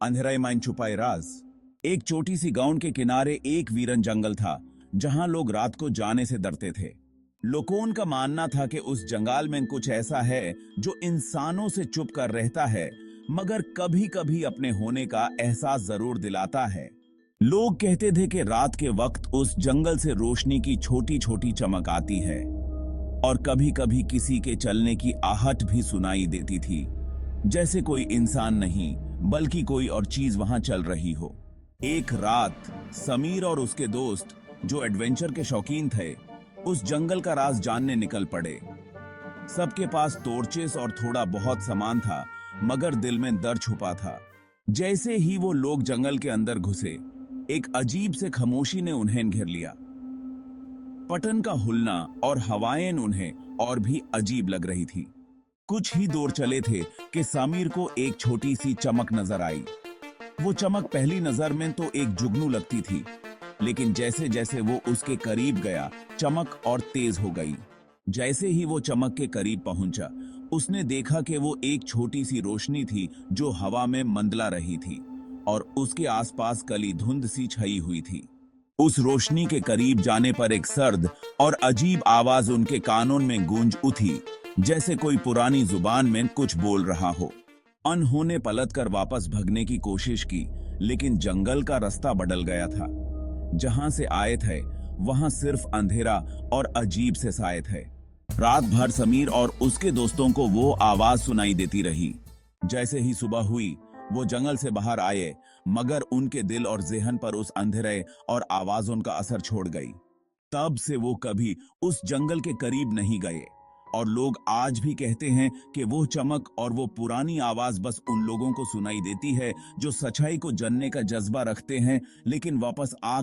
अंधेराई mine छुपाए राज। एक छोटी सी गांव के किनारे एक वीरन जंगल था जहां लोग रात को जाने से डरते थे। लोगों का मानना था कि उस जंगल में कुछ ऐसा है जो इंसानों से छुप कर रहता है, मगर कभी कभी अपने होने का एहसास जरूर दिलाता है। लोग कहते थे कि रात के वक्त उस जंगल से रोशनी की छोटी छोटी चमक आती है और कभी कभी किसी के चलने की आहट भी सुनाई देती थी, जैसे कोई इंसान नहीं बल्कि कोई और चीज वहां चल रही हो। एक रात समीर और उसके दोस्त, जो एडवेंचर के शौकीन थे, उस जंगल का राज जानने निकल पड़े। सबके पास टॉर्चेस और थोड़ा बहुत सामान था, मगर दिल में डर छुपा था। जैसे ही वो लोग जंगल के अंदर घुसे, एक अजीब से खामोशी ने उन्हें घेर लिया। पटन का हुलना और हवाएं उन्हें और भी अजीब लग रही थी। कुछ ही दूर चले थे कि समीर को एक छोटी सी चमक नजर आई। वो चमक पहली नजर में तो एक जुगनू लगती थी, लेकिन जैसे जैसे वो उसके करीब गया, चमक और तेज हो गई। जैसे ही वो चमक के करीब पहुंचा, उसने देखा कि वो एक छोटी सी रोशनी थी जो हवा में मंडला रही थी और उसके आसपास काली धुंध सी छाई हुई थी। उस रोशनी के करीब जाने पर एक सर्द और अजीब आवाज उनके कानों में गूंज उठी, जैसे कोई पुरानी जुबान में कुछ बोल रहा हो। उन्होंने पलटकर वापस भागने की कोशिश की, लेकिन जंगल का रास्ता बदल गया था। जहां से आए थे वहां सिर्फ अंधेरा और अजीब से साए थे। रात भर समीर और उसके दोस्तों को वो आवाज सुनाई देती रही। जैसे ही सुबह हुई, वो जंगल से बाहर आए, मगर उनके दिल और जेहन पर उस अंधेरे और आवाजों का असर छोड़ गई। तब से वो कभी उस जंगल के करीब नहीं गए, और लोग आज भी कहते हैं कि वो चमक और वो पुरानी आवाज बस उन लोगों को सुनाई देती है जो सच्चाई को जानने का जज्बा रखते हैं, लेकिन वापस आग